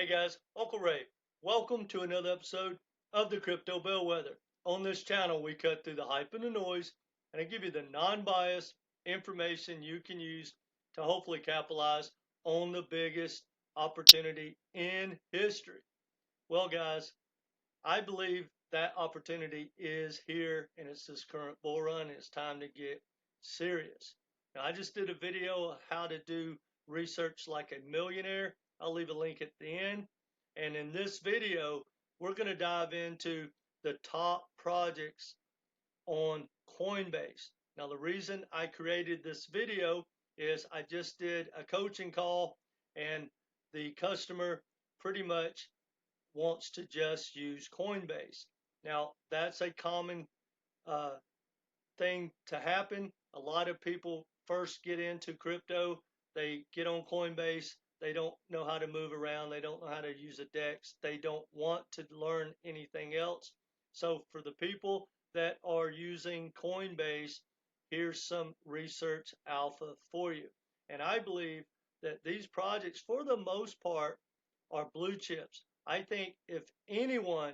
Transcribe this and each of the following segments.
Hey guys, Uncle Ray. Welcome to another episode of the Crypto Bellwether. On this channel, we cut through the hype and the noise, and I give you the non-biased information you can use to hopefully capitalize on the biggest opportunity in history. Well, guys, I believe that opportunity is here, and it's this current bull run, and it's time to get serious. Now, I just did a video of how to do research like a millionaire. I'll leave a link at the end. And in this video, we're going to dive into the top projects on Coinbase. Now, the reason I created this video is I just did a coaching call, and the customer pretty much wants to just use Coinbase. Now, that's a common thing to happen. A lot of people first get into crypto, they get on Coinbase, they don't know how to move around, they don't know how to use a DEX, they don't want to learn anything else. So for the people that are using Coinbase, here's some research alpha for you. And I believe that these projects, for the most part, are blue chips. I think if anyone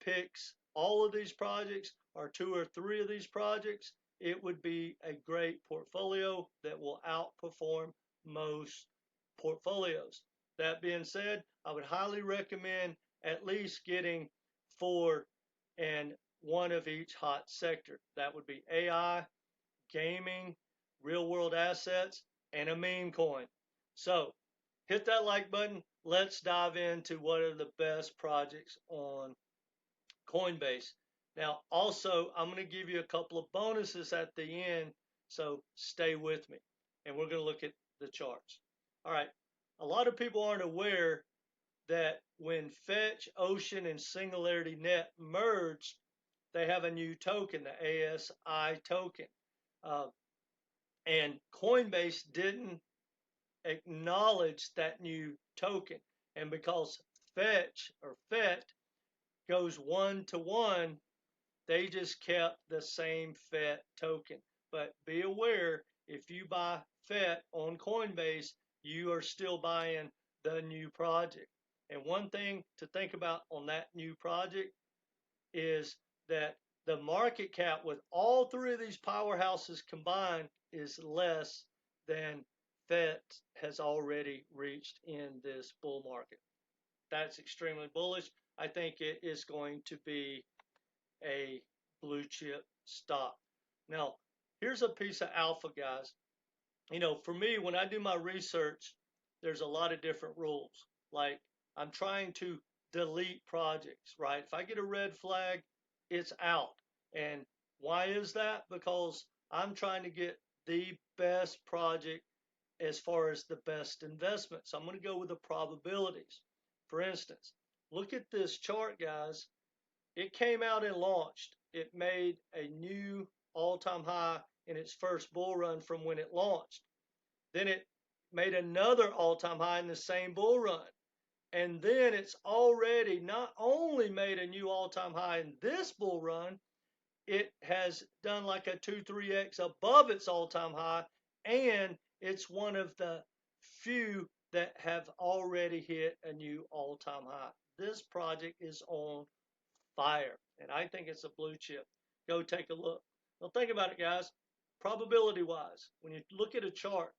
picks all of these projects or two or three of these projects, it would be a great portfolio that will outperform most portfolios. That being said, I would highly recommend at least getting 4 and 1 of each hot sector. That would be AI, gaming, real world assets, and a meme coin. So hit that like button. Let's dive into what are the best projects on Coinbase. Now, also, I'm going to give you a couple of bonuses at the end, so stay with me. And we're going to look at the charts. All right, a lot of people aren't aware that when Fetch, Ocean, and Singularity Net merged, they have a new token, the ASI token. And Coinbase didn't acknowledge that new token. And because Fetch or FET goes 1 to 1, they just kept the same FET token. But be aware, if you buy FET on Coinbase, you are still buying the new project. And one thing to think about on that new project is that the market cap with all three of these powerhouses combined is less than FET has already reached in this bull market. That's extremely bullish. I think it is going to be a blue chip stock. Now, here's a piece of alpha, guys. You know, for me, when I do my research, there's a lot of different rules. Like, I'm trying to delete projects, right? If I get a red flag, it's out. And why is that? Because I'm trying to get the best project as far as the best investment. So I'm going to go with the probabilities. For instance, look at this chart, guys. It came out and launched. It made a new all-time high in its first bull run from when it launched. Then it made another all-time high in the same bull run. And then it's already not only made a new all-time high in this bull run, it has done like a 2-3x above its all-time high, and it's one of the few that have already hit a new all-time high. This project is on fire, and I think it's a blue chip. Go take a look. Well, think about it, guys. Probability-wise, when you look at a chart,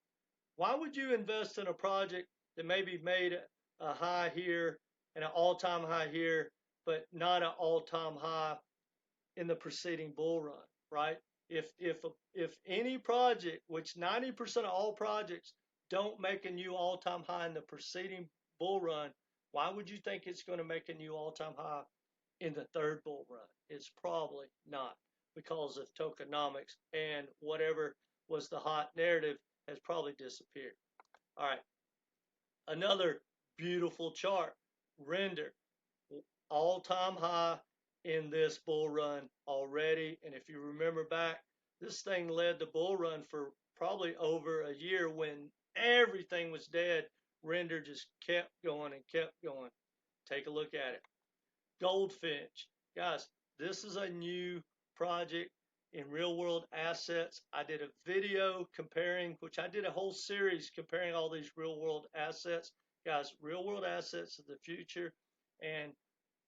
why would you invest in a project that maybe made a high here and an all-time high here, but not an all-time high in the preceding bull run, right? If any project, which 90% of all projects don't make a new all-time high in the preceding bull run, why would you think it's going to make a new all-time high in the third bull run? It's probably not, because of tokenomics, and whatever was the hot narrative has probably disappeared. All right, another beautiful chart, render, all-time high in this bull run already. And if you remember back, this thing led the bull run for probably over a year when everything was dead. Render just kept going and kept going. Take a look at it. Goldfinch, guys, this is a new project in real world assets. I did a video comparing, which I did a whole series comparing all these real world assets, Guys, real world assets of the future, and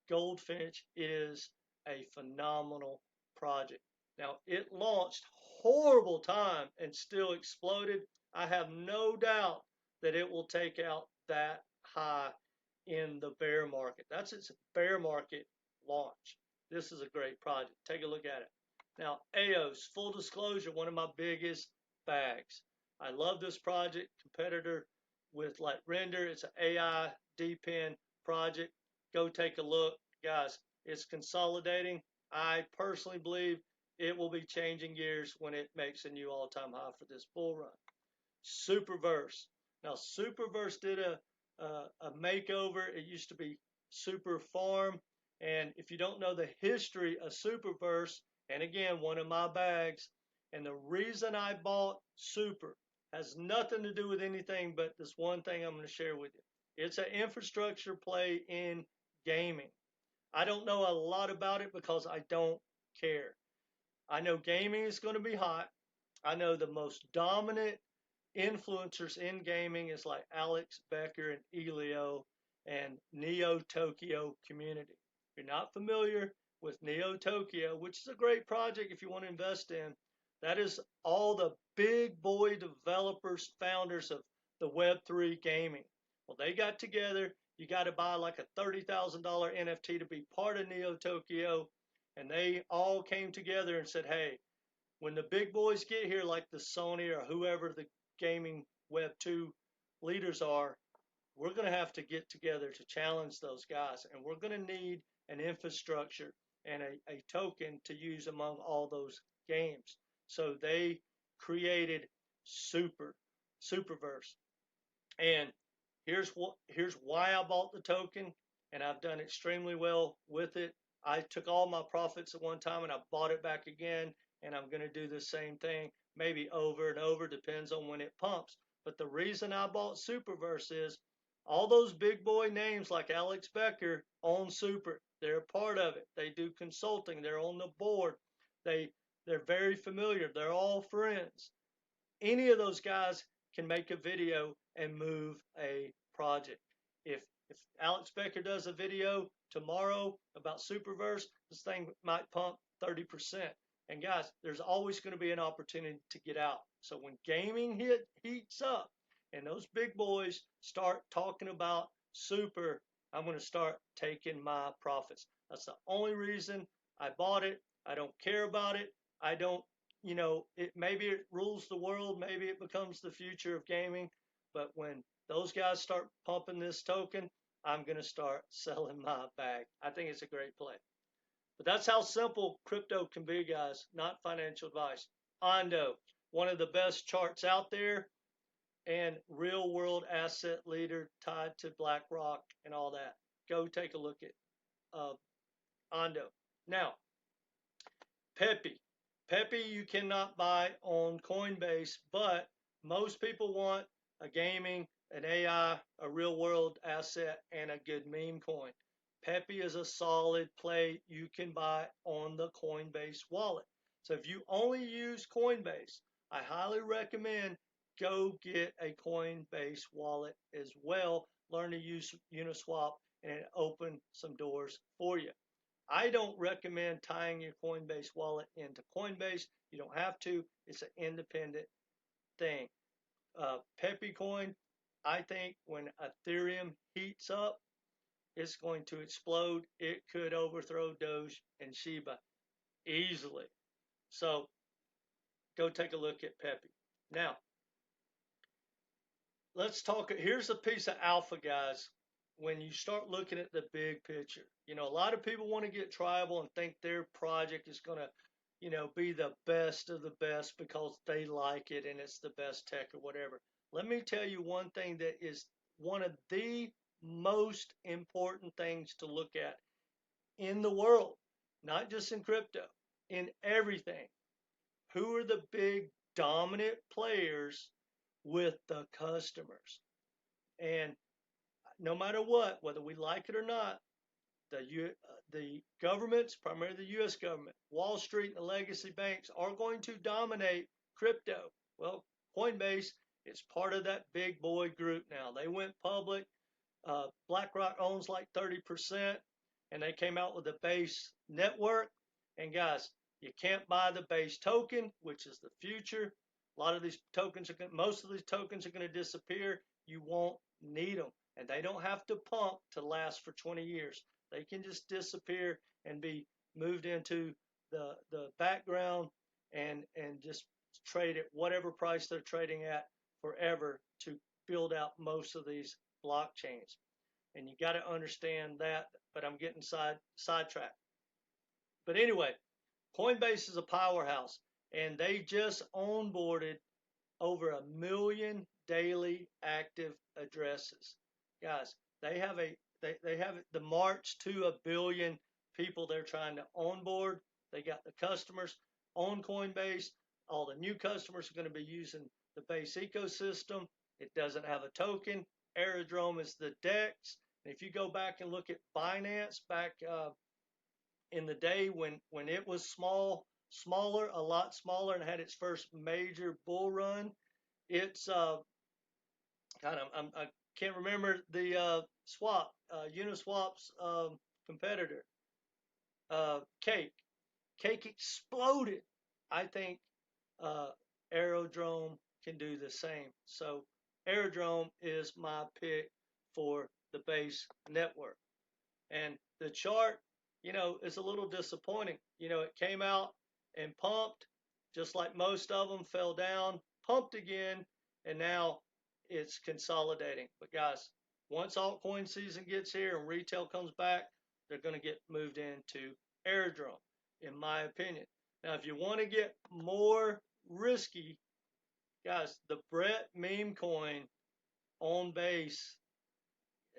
Goldfinch is a phenomenal project. Now, it launched horrible time and still exploded. I have no doubt that it will take out that high in the bear market. That's its bear market launch. This is a great project. Take a look at it. Now, AIOZ, full disclosure, one of my biggest bags. I love this project. Competitor with like Render. It's an AI depend project. Go take a look. Guys, it's consolidating. I personally believe it will be changing gears when it makes a new all-time high for this bull run. Superverse. Now, Superverse did a makeover. It used to be Super Farm. And if you don't know the history of Superverse, and again, one of my bags, and the reason I bought Super has nothing to do with anything but this one thing I'm going to share with you. It's an infrastructure play in gaming. I don't know a lot about it because I don't care. I know gaming is going to be hot. I know the most dominant influencers in gaming is like Alex Becker and Elio and Neo Tokyo Community. If you're not familiar with Neo Tokyo, which is a great project if you want to invest in, that is all the big boy developers, founders of the Web3 gaming. Well, they got together. You got to buy like a $30,000 NFT to be part of Neo Tokyo. And they all came together and said, hey, when the big boys get here, like the Sony or whoever the gaming Web 2 leaders are, we're going to have to get together to challenge those guys. And we're going to need an infrastructure and a token to use among all those games. So they created Superverse. And here's why I bought the token, and I've done extremely well with it. I took all my profits at one time and I bought it back again, and I'm going to do the same thing, maybe over and over, depends on when it pumps. But the reason I bought Superverse is all those big boy names like Alex Becker own Super. They're a part of it. They do consulting. They're on the board. They're very familiar. They're all friends. Any of those guys can make a video and move a project. If Alex Becker does a video tomorrow about Superverse, this thing might pump 30%. And guys, there's always going to be an opportunity to get out. So when gaming heats up and those big boys start talking about Super, I'm going to start taking my profits. That's the only reason I bought it. I don't care about it. I don't, maybe it rules the world. Maybe it becomes the future of gaming. But when those guys start pumping this token, I'm going to start selling my bag. I think it's a great play. But that's how simple crypto can be, guys, not financial advice. Ondo, one of the best charts out there, and real world asset leader tied to BlackRock and all that. Go take a look at Ondo. Now, Pepe. Pepe you cannot buy on Coinbase, but most people want a gaming, an AI, a real world asset, and a good meme coin. Pepe is a solid play you can buy on the Coinbase wallet. So if you only use Coinbase, I highly recommend go get a Coinbase wallet as well. Learn to use Uniswap, and it open some doors for you. I don't recommend tying your Coinbase wallet into Coinbase. You don't have to. It's an independent thing. Pepe coin, I think when Ethereum heats up, it's going to explode. It could overthrow Doge and Shiba easily. So go take a look at Pepe. Now, let's talk. Here's a piece of alpha, guys. When you start looking at the big picture, a lot of people want to get tribal and think their project is going to, be the best of the best because they like it and it's the best tech or whatever. Let me tell you one thing that is one of the most important things to look at in the world, not just in crypto, in everything. Who are the big dominant players with the customers? And no matter what, whether we like it or not, the governments, primarily the U.S. government, Wall Street, and the legacy banks are going to dominate crypto. Well, Coinbase is part of that big boy group now. They went public. BlackRock owns like 30%, and they came out with a base network. And guys, you can't buy the base token, which is the future. A lot of these tokens are most of these tokens are going to disappear. You won't need them, and they don't have to pump to last for 20 years. They can just disappear and be moved into the background and just trade at whatever price they're trading at forever to build out most of these blockchains. And you got to understand that, but I'm getting sidetracked. But anyway, Coinbase is a powerhouse, and they just onboarded over 1 million daily active addresses. Guys, they have the march to 1 billion people they're trying to onboard. They got the customers on Coinbase. All the new customers are going to be using the base ecosystem. It doesn't have a token. Aerodrome is the DEX. And if you go back and look at Binance back in the day when it was smaller, a lot smaller, and had its first major bull run, it's I can't remember the Uniswap's competitor, Cake. Cake exploded. I think Aerodrome can do the same. So Aerodrome is my pick for the base network. And the chart, is a little disappointing. It came out and pumped, just like most of them, fell down, pumped again, and now it's consolidating. But guys, once altcoin season gets here and retail comes back, they're going to get moved into Aerodrome, in my opinion. Now, if you want to get more risky, guys, the Brett meme coin on base,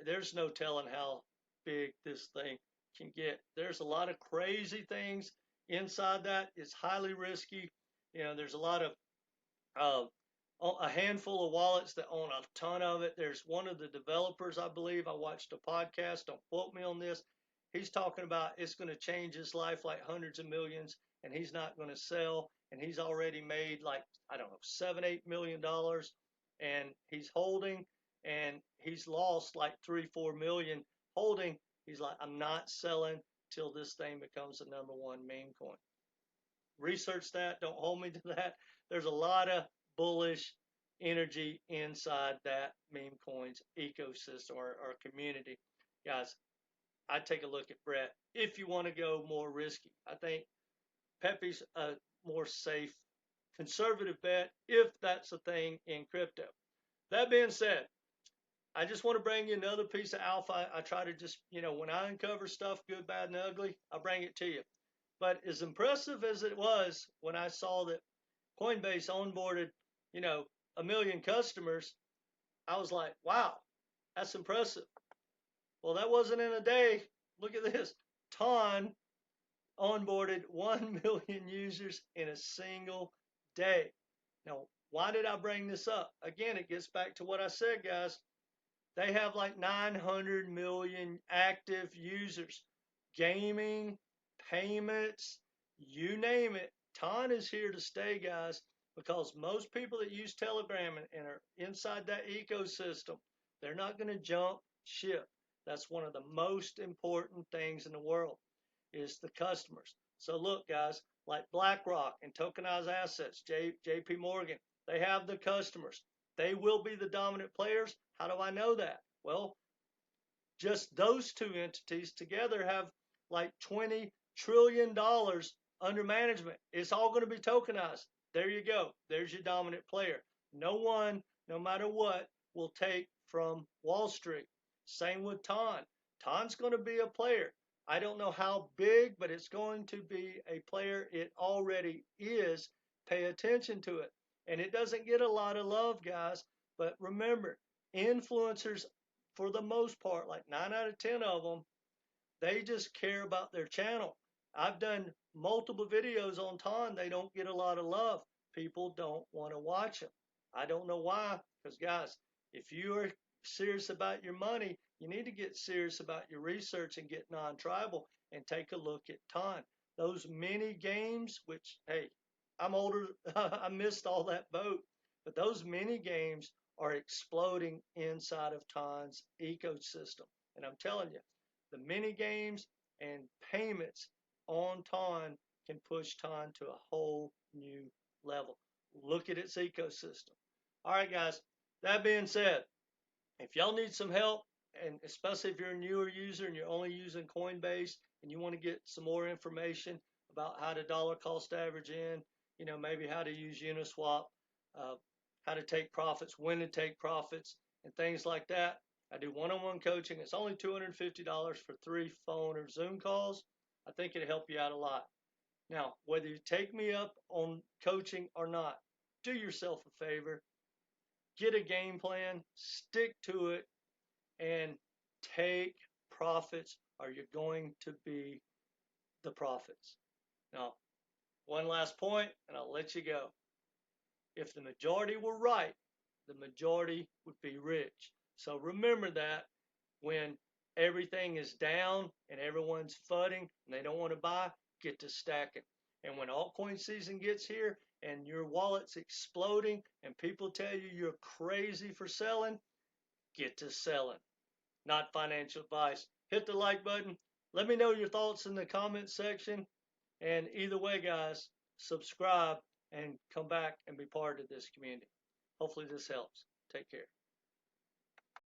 there's no telling how big this thing can get. There's a lot of crazy things inside that. It's highly risky. There's a lot of a handful of wallets that own a ton of it. There's one of the developers, I believe, I watched a podcast, don't quote me on this. He's talking about it's going to change his life like hundreds of millions, and he's not going to sell. And he's already made like, I don't know, $7-8 million, and he's holding, and he's lost like 3-4 million holding. He's like, I'm not selling till this thing becomes the #1 meme coin. Research that. Don't hold me to that. There's a lot of bullish energy inside that meme coins ecosystem or community. Guys, I'd take a look at Brett if you want to go more risky. I think Pepe's a more safe, conservative bet if that's a thing in crypto. That being said, I just want to bring you another piece of alpha. I try to just, when I uncover stuff, good, bad, and ugly, I bring it to you. But as impressive as it was when I saw that Coinbase onboarded, 1 million customers, I was like, wow, that's impressive. Well, that wasn't in a day. Look at this. Ton onboarded 1 million users in a single day. Now, why did I bring this up? Again, it gets back to what I said, guys. They have like 900 million active users. Gaming, payments, you name it. Ton is here to stay, guys, because most people that use Telegram and are inside that ecosystem, they're not going to jump ship. That's one of the most important things in the world is the customers. So look, guys, like BlackRock and tokenized assets, JP Morgan, they have the customers. They will be the dominant players. How do I know that? Well, just those two entities together have like $20 trillion under management. It's all going to be tokenized. There you go. There's your dominant player. No one, no matter what, will take from Wall Street. Same with Ton. Ton's going to be a player. I don't know how big, but it's going to be a player. It already is. Pay attention to it. And it doesn't get a lot of love, guys. But remember, influencers, for the most part, like 9 out of 10 of them, they just care about their channel. I've done multiple videos on Ton. They don't get a lot of love. People don't want to watch them. I don't know why. Because, guys, if you are serious about your money, you need to get serious about your research and get non-tribal and take a look at Ton. Those mini games, which, hey, I'm older. I missed all that boat. But those mini games are exploding inside of TON's ecosystem. And I'm telling you, the mini games and payments on TON can push TON to a whole new level. Look at its ecosystem. All right, guys, that being said, if y'all need some help, and especially if you're a newer user and you're only using Coinbase and you want to get some more information about how to dollar cost average in, maybe how to use Uniswap, how to take profits, when to take profits, and things like that. I do one-on-one coaching. It's only $250 for 3 phone or Zoom calls. I think it'll help you out a lot. Now, whether you take me up on coaching or not, do yourself a favor, get a game plan, stick to it, and take profits, or you're going to be the profits. Now, one last point, and I'll let you go. If the majority were right, the majority would be rich. So remember that when everything is down and everyone's fudding and they don't want to buy, get to stacking. And when altcoin season gets here and your wallet's exploding and people tell you you're crazy for selling, get to selling. Not financial advice. Hit the like button. Let me know your thoughts in the comments section. And either way, guys, subscribe and come back and be part of this community. Hopefully this helps. Take care.